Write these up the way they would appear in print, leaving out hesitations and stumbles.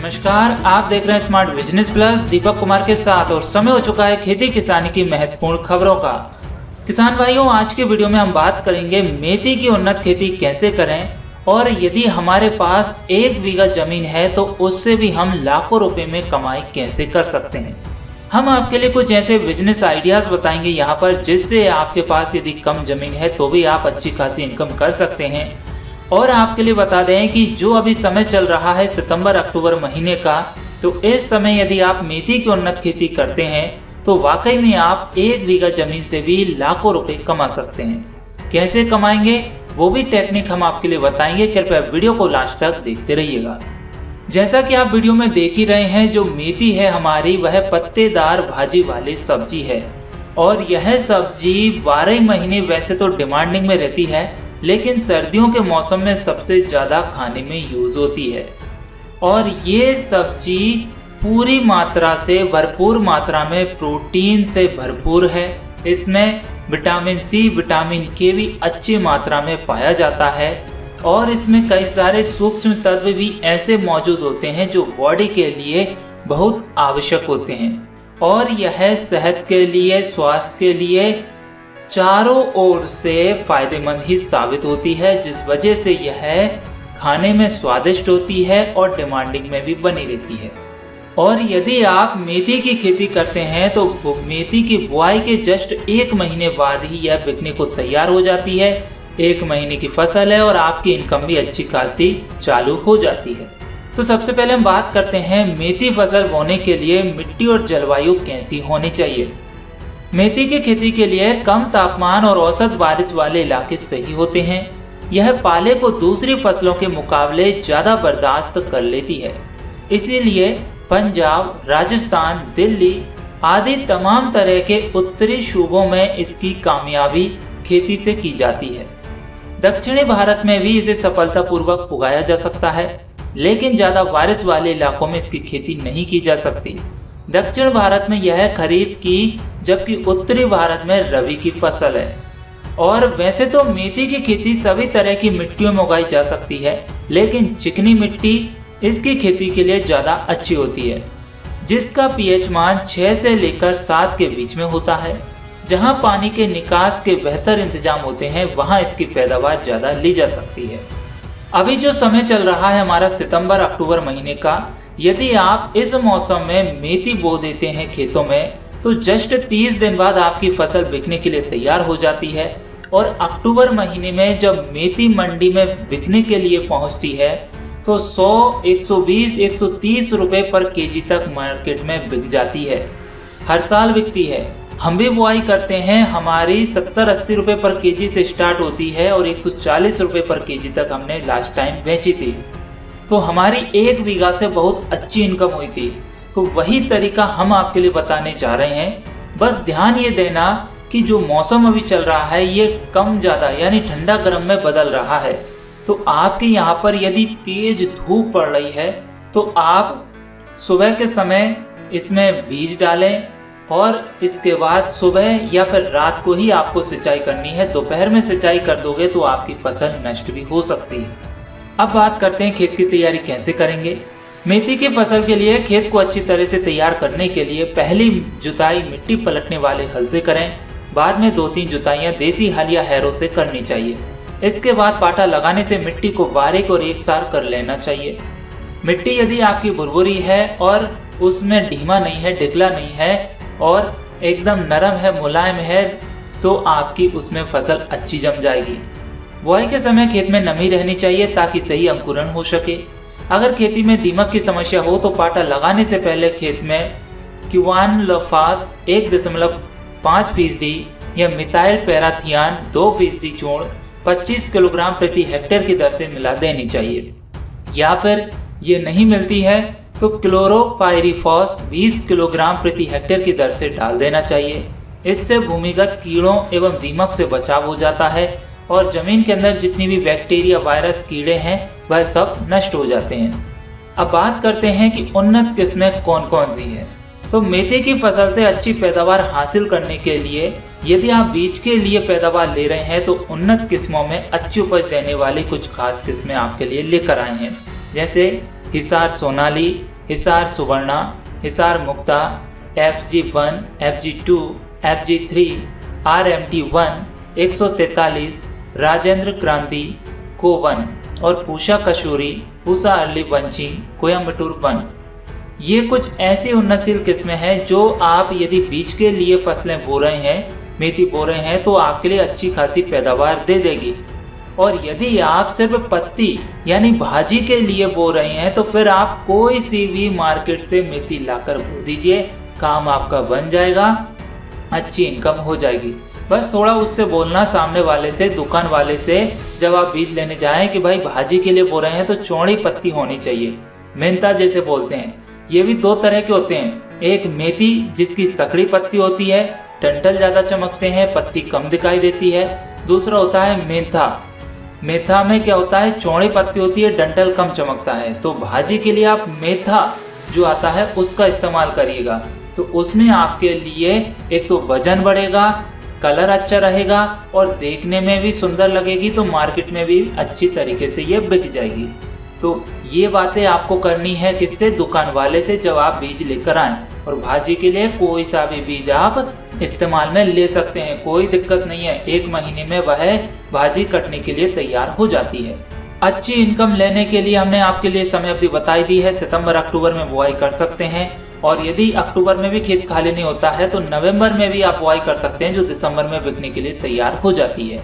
नमस्कार, आप देख रहे हैं smart business plus Deepak Kumar के साथ और समय हो चुका है खेती किसानी की महत्वपूर्ण खबरों का। किसान भाइयों, आज के वीडियो में हम बात करेंगे मेथी की उन्नत खेती कैसे करें और यदि हमारे पास 1 बीघा जमीन है तो उससे भी हम लाखों रुपए में कमाई कैसे कर सकते हैं। हम आपके लिए कुछ ऐसे बिजनेस आइडियाज बताएंगे यहाँ पर, जिससे आपके पास यदि कम जमीन है तो भी आप अच्छी खासी इनकम कर सकते हैं। और आपके लिए बता दें कि जो अभी समय चल रहा है सितंबर अक्टूबर महीने का, तो इस समय यदि आप मेथी की उन्नत खेती करते हैं तो वाकई में आप 1 बीघा जमीन से भी लाखों रुपए कमा सकते हैं। कैसे कमाएंगे वो भी टेक्निक हम आपके लिए बताएंगे। कृपया वीडियो को लास्ट तक देखते रहिएगा। जैसा कि आप वीडियो में देख ही रहे हैं, जो मेथी है हमारी वह पत्तेदार भाजी वाली सब्जी है और यह सब्जी 12 महीने वैसे तो डिमांडिंग में रहती है, लेकिन सर्दियों के मौसम में सबसे ज्यादा खाने में यूज होती है। और ये सब्जी पूरी मात्रा से भरपूर मात्रा में प्रोटीन से भरपूर है। इसमें विटामिन सी, विटामिन के भी अच्छी मात्रा में पाया जाता है और इसमें कई सारे सूक्ष्म तत्व भी ऐसे मौजूद होते हैं जो बॉडी के लिए बहुत आवश्यक होते हैं और यह सेहत के लिए, स्वास्थ्य के लिए चारों ओर से फायदेमंद ही साबित होती है, जिस वजह से यह खाने में स्वादिष्ट होती है और डिमांडिंग में भी बनी रहती है। और यदि आप मेथी की खेती करते हैं तो मेथी की बुआई के जस्ट 1 महीने बाद ही यह बिकने को तैयार हो जाती है। 1 महीने की फसल है और आपकी इनकम भी अच्छी खासी चालू हो जाती है। तो सबसे पहले हम बात करते हैं मेथी फसल बोने के लिए मिट्टी और जलवायु कैसी होनी चाहिए। मेथी की खेती के लिए कम तापमान और औसत बारिश वाले इलाके सही होते हैं। यह पाले को दूसरी फसलों के मुकाबले ज्यादा बर्दाश्त कर लेती है, इसीलिए पंजाब, राजस्थान, दिल्ली आदि तमाम तरह के उत्तरी सूबों में इसकी कामयाबी खेती से की जाती है। दक्षिणी भारत में भी इसे सफलतापूर्वक उगाया जा सकता है, लेकिन ज्यादा बारिश वाले इलाकों में इसकी खेती नहीं की जा सकती। दक्षिण भारत में यह खरीफ की, जबकि उत्तरी भारत में रबी की फसल है। और वैसे तो मेथी की खेती सभी तरह की मिट्टियों में उगाई जा सकती है, लेकिन चिकनी मिट्टी इसकी खेती के लिए ज्यादा अच्छी होती है, जिसका पीएच मान 6 से लेकर 7 के बीच में होता है। जहां पानी के निकास के बेहतर इंतजाम होते हैं वहां इसकी पैदावार ज्यादा ली जा सकती है। अभी जो समय चल रहा है हमारा सितंबर अक्टूबर महीने का, यदि आप इस मौसम में मेथी बो देते हैं खेतों में तो जस्ट 30 दिन बाद आपकी फसल बिकने के लिए तैयार हो जाती है। और अक्टूबर महीने में जब मेथी मंडी में बिकने के लिए पहुंचती है तो 100, 120, 130 रुपए पर केजी तक मार्केट में बिक जाती है। हर साल बिकती है। हम भी बुआई करते हैं, हमारी 70-80 रुपए पर केजी से स्टार्ट होती है और 140 रुपए पर केजी तक हमने लास्ट टाइम बेची थी। तो हमारी 1 बीघा से बहुत अच्छी इनकम हुई थी। तो वही तरीका हम आपके लिए बताने जा रहे हैं। बस ध्यान ये देना कि जो मौसम अभी चल रहा है ये कम ज्यादा यानी ठंडा गर्म में बदल रहा है। तो आपके यहाँ पर यदि तेज धूप पड़ रही है तो आप सुबह के समय इसमें बीज डालें और इसके बाद सुबह या फिर रात को ही आपको सिंचाई करनी है। दोपहर में सिंचाई कर दोगे तो आपकी फसल नष्ट भी हो सकती है। अब बात करते हैं खेत की तैयारी कैसे करेंगे। मेथी की फसल के लिए खेत को अच्छी तरह से तैयार करने के लिए पहली जुताई मिट्टी पलटने वाले हल से करें। बाद में 2-3 जुताइयां देसी हल या हैरो से करनी चाहिए। इसके बाद पाटा लगाने से मिट्टी को बारीक और एकसार कर लेना चाहिए। मिट्टी यदि आपकी भुरभुरी है और उसमें ढीमा नहीं है, डिगला नहीं है और एकदम नरम है, मुलायम है, तो आपकी उसमें फसल अच्छी जम जाएगी। बुआई के समय खेत में नमी रहनी चाहिए ताकि सही अंकुरण हो सके। अगर खेती में दीमक की समस्या हो तो पाटा लगाने से पहले खेत में क्विनोलोफास 1.5% या मिथाइल पैराथियान 2% चूर्ण 25 किलोग्राम प्रति हेक्टेयर की दर से मिला देनी चाहिए। या फिर ये नहीं मिलती है तो क्लोरोपाइरीफॉस 20 किलोग्राम प्रति हेक्टेयर की दर से डाल देना चाहिए। इससे भूमिगत कीड़ों एवं दीमक से बचाव हो जाता है और जमीन के अंदर जितनी भी बैक्टीरिया, वायरस, कीड़े हैं वह सब नष्ट हो जाते हैं। अब बात करते हैं कि उन्नत किस्में कौन कौन सी है। तो मेथी की फसल से अच्छी पैदावार हासिल करने के लिए यदि आप बीज के लिए पैदावार ले रहे हैं तो उन्नत किस्मों में अच्छी उपज देने वाली कुछ खास किस्में आपके लिए लेकर आए हैं, जैसे हिसार सोनाली, हिसार सुवर्णा, हिसार मुक्ता, FG1, FG2, FG3, RMT1, 143, Rajendra क्रांति, कोवन और पूषा कशूरी, पूषा अर्ली बंचिंग, कोयम्बटूर 1। ये कुछ ऐसी उन्नतशील किस्में हैं जो आप यदि बीज के लिए फसलें बो रहे हैं, मेथी बो रहे हैं, तो आपके लिए अच्छी खासी पैदावार दे देगी। और यदि आप सिर्फ पत्ती यानी भाजी के लिए बो रहे हैं तो फिर आप कोई सी भी मार्केट से मेथी लाकर बो दीजिए, काम आपका बन जाएगा, अच्छी इनकम हो जाएगी। बस थोड़ा उससे बोलना सामने वाले से, दुकान वाले से, जब आप बीज लेने जाएं कि भाई भाजी के लिए बो रहे हैं तो चौड़ी पत्ती होनी चाहिए, मेंथा जैसे बोलते हैं। ये भी दो तरह के होते हैं, एक मेथी जिसकी सकड़ी पत्ती होती है, डंठल ज्यादा चमकते हैं, पत्ती कम दिखाई देती है। दूसरा होता है मेंथा। मेंथा में क्या होता है, चौड़ी पत्ती होती है, डंठल कम चमकता है। तो भाजी के लिए आप मेंथा जो आता है उसका इस्तेमाल करिएगा, तो उसमें आपके लिए एक तो वजन बढ़ेगा, कलर अच्छा रहेगा और देखने में भी सुंदर लगेगी, तो मार्केट में भी अच्छी तरीके से ये बिक जाएगी। तो ये बातें आपको करनी है किससे, दुकान वाले से, जब आप बीज लेकर आएं। और भाजी के लिए कोई सा भी बीज आप इस्तेमाल में ले सकते हैं, कोई दिक्कत नहीं है। 1 महीने में वह भाजी कटने के लिए तैयार हो जाती है। अच्छी इनकम लेने के लिए हमने आपके लिए समय अवधि बताई दी है। सितंबर अक्टूबर में बुआई कर सकते हैं, और यदि अक्टूबर में भी खेत खाली नहीं होता है तो नवंबर में भी आप बुआई कर सकते हैं, जो दिसंबर में बिकने के लिए तैयार हो जाती है।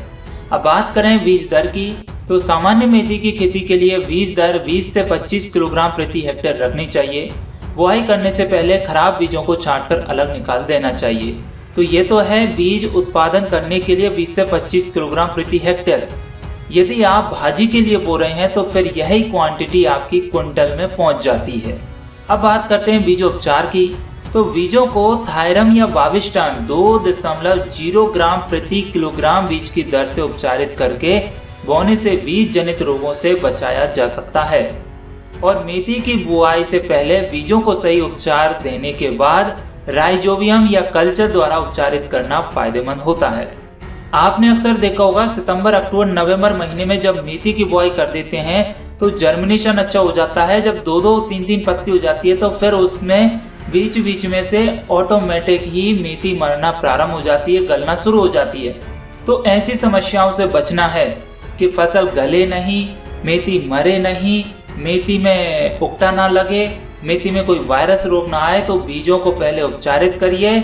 अब बात करें बीज दर की, तो सामान्य मेथी की खेती के लिए बीज दर 20 से 25 किलोग्राम प्रति हेक्टेयर रखनी चाहिए। बुआई करने से पहले खराब बीजों को छांटकर अलग निकाल देना चाहिए। तो ये तो है बीज उत्पादन करने के लिए 20 से 25 किलोग्राम प्रति हेक्टेयर। यदि आप भाजी के लिए बो रहे हैं तो फिर यही क्वांटिटी आपकी क्विंटल में पहुंच जाती है। अब बात करते हैं बीजोपचार की, तो बीजों को थायरम या बाविस्टान 2.0 ग्राम प्रति किलोग्राम बीज की दर से उपचारित करके बोने से बीज जनित रोगों से बचाया जा सकता है। और मेथी की बुआई से पहले बीजों को सही उपचार देने के बाद राइजोबियम या कल्चर द्वारा उपचारित करना फायदेमंद होता है। आपने अक्सर देखा होगा सितंबर, अक्टूबर, नवंबर महीने में जब मेथी की बुआई कर देते हैं तो जर्मिनेशन अच्छा हो जाता है। जब 2-2, 3-3 पत्ती हो जाती है तो फिर उसमें बीच बीच में से ऑटोमेटिक ही मेथी मरना प्रारंभ हो जाती है, गलना शुरू हो जाती है। तो ऐसी समस्याओं से बचना है कि फसल गले नहीं, मेथी मरे नहीं, मेथी में पुकटा ना लगे, मेथी में कोई वायरस रोग ना आए, तो बीजों को पहले उपचारित करिए।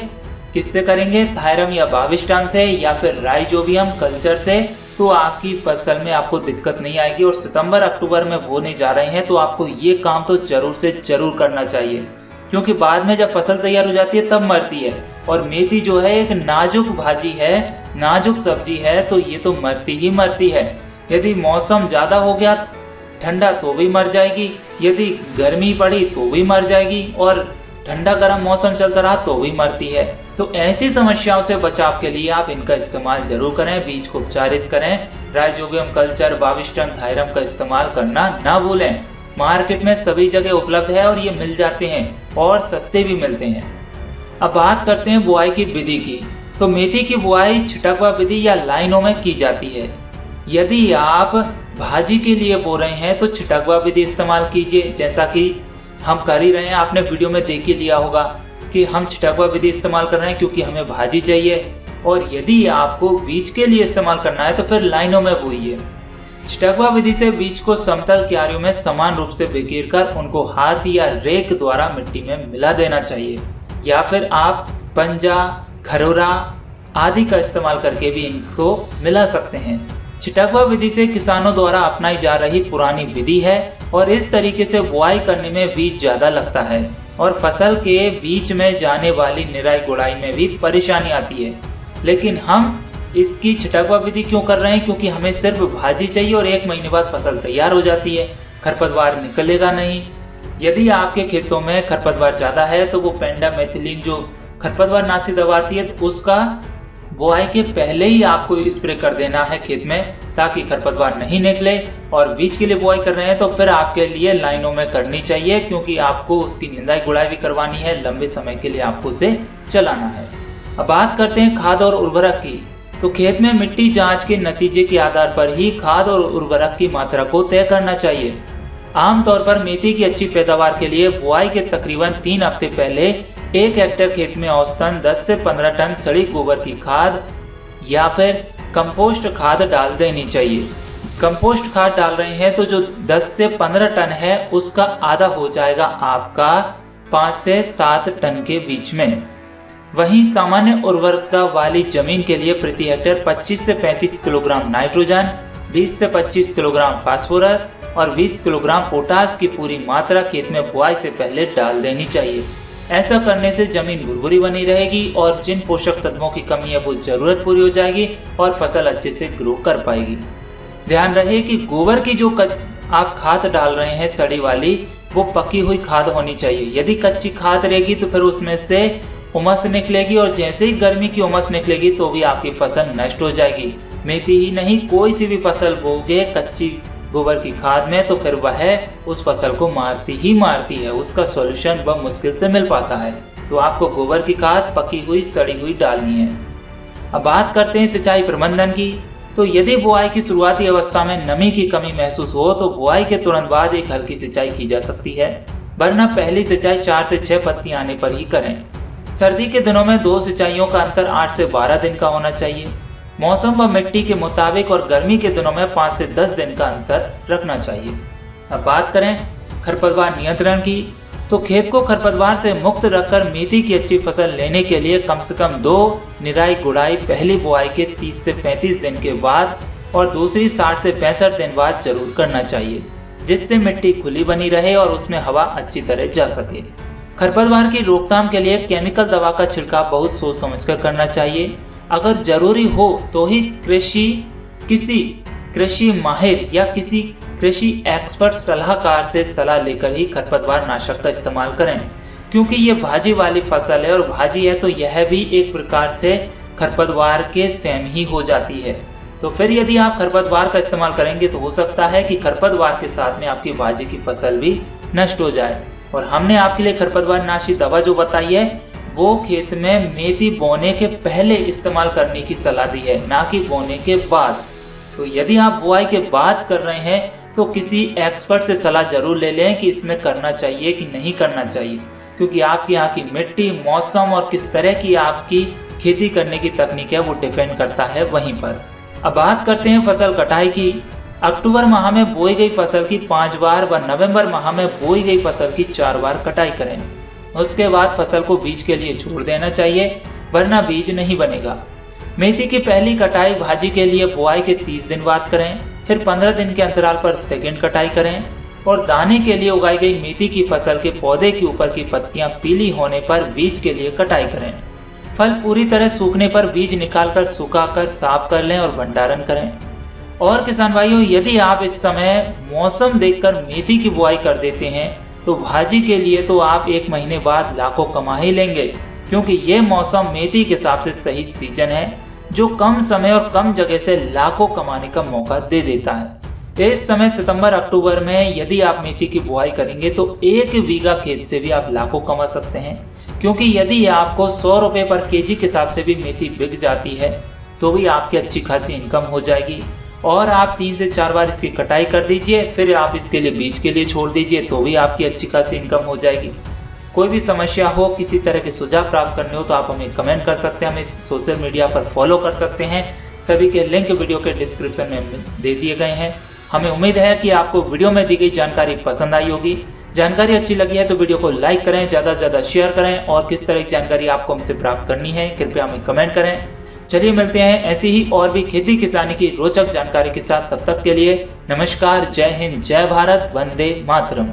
किससे करेंगे, थायरम या बाविस्टान से या फिर राइजोबियम कल्चर से, तो आपकी फसल में आपको दिक्कत नहीं आएगी। और सितंबर अक्टूबर में बोने जा रहे हैं तो आपको ये काम तो जरूर से जरूर करना चाहिए, क्योंकि बाद में जब फसल तैयार हो जाती है तब मरती है। और मेथी जो है एक नाजुक भाजी है, नाजुक सब्जी है, तो ये तो मरती ही मरती है। यदि मौसम ज्यादा हो गया ठंडा तो भी मर जाएगी, यदि गर्मी पड़ी तो भी मर जाएगी, और ठंडा गर्म मौसम चलता रहा तो भी मरती है। तो ऐसी समस्याओं से बचाव के लिए आप इनका इस्तेमाल जरूर करें, बीज को उपचारित करें। राइजोबियम कल्चर, बाविस्टान, थायरम का इस्तेमाल करना ना भूलें। मार्केट में सभी जगह उपलब्ध है और ये मिल जाते हैं और सस्ते भी मिलते हैं। अब बात करते हैं बुआई की विधि की, तो मेथी की बुआई छिटकवा विधि या लाइनों में की जाती है। यदि आप भाजी के लिए बो रहे हैं तो छिटकवा विधि इस्तेमाल कीजिए, जैसा कि हम कर ही रहे हैं। आपने वीडियो में देख ही लिया होगा कि हम छिटकवा विधि इस्तेमाल कर रहे हैं क्योंकि हमें भाजी चाहिए। और यदि आपको बीज के लिए इस्तेमाल करना है तो फिर लाइनों में बोइए। छिटकवा विधि से बीज को समतल क्यारियों में समान रूप से बिखेर कर उनको हाथ या रेक द्वारा मिट्टी में मिला देना चाहिए, या फिर आप पंजा, खरोरा आदि का इस्तेमाल करके भी इनको मिला सकते हैं। छिटकवा विधि से किसानों द्वारा अपनाई जा रही पुरानी विधि है और इस तरीके से बुआई करने में बीज ज्यादा लगता है और फसल के बीच में जाने वाली निराई गुड़ाई में भी परेशानी आती है। लेकिन हम इसकी छिटकवा विधि क्यों कर रहे हैं, क्योंकि हमें सिर्फ भाजी चाहिए और 1 महीने बाद फसल तैयार हो जाती है, खरपतवार निकलेगा नहीं। यदि आपके खेतों में खरपतवार ज्यादा है तो वो पेंडामेथिलीन जो खरपतवार नाशी दवा आती है तो उसका बुआई के पहले ही आपको स्प्रे कर देना है खेत में, ताकि खरपतवार नहीं निकले। और बीज के लिए बुआई कर रहे हैं तो फिर आपके लिए लाइनों में करनी चाहिए, क्योंकि आपको उसकी निंदाई गुड़ाई भी करवानी है, लंबे समय के लिए आपको उसे चलाना है। अब बात करते हैं खाद और उर्वरक की, तो खेत में मिट्टी जांच के नतीजे के आधार पर ही खाद और उर्वरक की मात्रा को तय करना चाहिए। आमतौर पर मेथी की अच्छी पैदावार के लिए बुआई के तकरीबन 3 हफ्ते पहले 1 हेक्टेयर खेत में औसतन 10 से 15 टन सड़ी गोबर की खाद या फिर कंपोस्ट खाद डाल देनी चाहिए। कंपोस्ट खाद डाल रहे हैं तो जो 10 से 15 टन है उसका आधा हो जाएगा आपका 5 से 7 टन के बीच में। वहीं सामान्य उर्वरकता वाली जमीन के लिए प्रति हेक्टेयर 25 से 35 किलोग्राम नाइट्रोजन, 20 से 25 किलोग्राम फास्फोरस और 20 किलोग्राम पोटास की पूरी मात्रा खेत में बुआई से पहले डाल देनी चाहिए। ऐसा करने से जमीन भुरभुरी बनी रहेगी और जिन पोषक तत्वों की कमी है वो जरूरत पूरी हो जाएगी और फसल अच्छे से ग्रो कर पाएगी। ध्यान रहे कि गोबर की जो आप खाद डाल रहे हैं सड़ी वाली, वो पकी हुई खाद होनी चाहिए। यदि कच्ची खाद रहेगी तो फिर उसमें से उमस निकलेगी और जैसे ही गर्मी की उमस निकलेगी तो भी आपकी फसल नष्ट हो जाएगी। मेथी ही नहीं, कोई सी भी फसल बोगे कच्ची गोबर की खाद में तो फिर वह उस फसल को मारती ही मारती है। उसका सॉल्यूशन बहुत मुश्किल से मिल पाता है। तो आपको गोबर की खाद पकी हुई सड़ी हुई डालनी है। अब बात करते हैं सिंचाई प्रबंधन की। तो यदि बुआई की शुरुआती अवस्था में नमी की कमी महसूस हो तो बुआई के तुरंत बाद एक हल्की सिंचाई की जा सकती है, वरना पहली सिंचाई 4 से 6 पत्ती आने पर ही करें। सर्दी के दिनों में 2 सिंचाइयों का अंतर 8 से 12 दिन का होना चाहिए। मौसम व मिट्टी के मुताबिक और गर्मी के दिनों में 5 से 10 दिन का अंतर रखना चाहिए। अब बात करें खरपतवार नियंत्रण की, तो खेत को खरपतवार से मुक्त रखकर मेथी की अच्छी फसल लेने के लिए कम से कम 2 निराई गुड़ाई पहली बुआई के 30 से 35 दिन के बाद और दूसरी 60 से 65 दिन बाद जरूर करना चाहिए, जिससे मिट्टी खुली बनी रहे और उसमें हवा अच्छी तरह जा सके। खरपतवार की रोकथाम के लिए केमिकल दवा का छिड़काव बहुत सोच समझकर करना चाहिए। अगर जरूरी हो तो ही किसी कृषि माहिर या किसी कृषि एक्सपर्ट सलाहकार से सलाह लेकर ही खरपतवार नाशक का इस्तेमाल करें, क्योंकि ये भाजी वाली फसल है और भाजी है तो यह भी एक प्रकार से खरपतवार के सेम ही हो जाती है। तो फिर यदि आप खरपतवार का इस्तेमाल करेंगे तो हो सकता है कि खरपतवार के साथ में आपकी भाजी की फसल भी नष्ट हो जाए। और हमने आपके लिए खरपतवार नाशी दवा जो बताई है वो खेत में मेथी बोने के पहले इस्तेमाल करने की सलाह दी है, ना कि बोने के बाद। तो यदि आप बुआई के बाद कर रहे हैं तो किसी एक्सपर्ट से सलाह जरूर ले लें कि इसमें करना चाहिए कि नहीं करना चाहिए, क्योंकि आपके यहाँ की मिट्टी, मौसम और किस तरह की आपकी खेती करने की तकनीक है वो डिपेंड करता है वहीं पर। अब बात करते हैं फसल कटाई की। अक्टूबर माह में बोई गई फसल की 5 बार व नवंबर माह में बोई गई फसल की 4 बार कटाई करें। उसके बाद फसल को बीज के लिए छोड़ देना चाहिए, वरना बीज नहीं बनेगा। मेथी की पहली कटाई भाजी के लिए बुआई के 30 दिन बाद करें, फिर 15 दिन के अंतराल पर सेकंड कटाई करें और दाने के लिए उगाई गई मेथी की फसल के पौधे के ऊपर की पत्तियां पीली होने पर बीज के लिए कटाई करें। फल पूरी तरह सूखने पर बीज निकालकर सुखाकर साफ कर लें और भंडारण करें। और किसान भाइयों, यदि आप इस समय मौसम देखकर मेथी की बुआई कर देते हैं तो भाजी के लिए तो आप 1 महीने बाद लाखों कमा ही लेंगे, क्योंकि ये मौसम मेथी के हिसाब से सही सीजन है जो कम समय और कम जगह से लाखों कमाने का मौका दे देता है। इस समय सितंबर अक्टूबर में यदि आप मेथी की बुआई करेंगे तो 1 बीघा खेत से भी आप लाखों कमा सकते हैं, क्योंकि यदि आपको 100 रुपए पर केजी के हिसाब से भी मेथी बिक जाती है तो भी आपकी अच्छी खासी इनकम हो जाएगी। और आप 3 से 4 बार इसकी कटाई कर दीजिए, फिर आप इसके लिए बीज के लिए छोड़ दीजिए तो भी आपकी अच्छी खासी इनकम हो जाएगी। कोई भी समस्या हो, किसी तरह के सुझाव प्राप्त करने हो तो आप हमें कमेंट कर सकते हैं, हमें सोशल मीडिया पर फॉलो कर सकते हैं। सभी के लिंक वीडियो के डिस्क्रिप्शन में दे दिए गए हैं। हमें उम्मीद है कि आपको वीडियो में दी गई जानकारी पसंद आई होगी। जानकारी अच्छी लगी है तो वीडियो को लाइक करें, ज़्यादा से ज़्यादा शेयर करें और किस तरह की जानकारी आपको हमसे प्राप्त करनी है कृपया हमें कमेंट करें। चलिए मिलते हैं ऐसी ही और भी खेती किसानी की रोचक जानकारी के साथ। तब तक के लिए नमस्कार, जय हिंद, जय भारत, वंदे मातरम।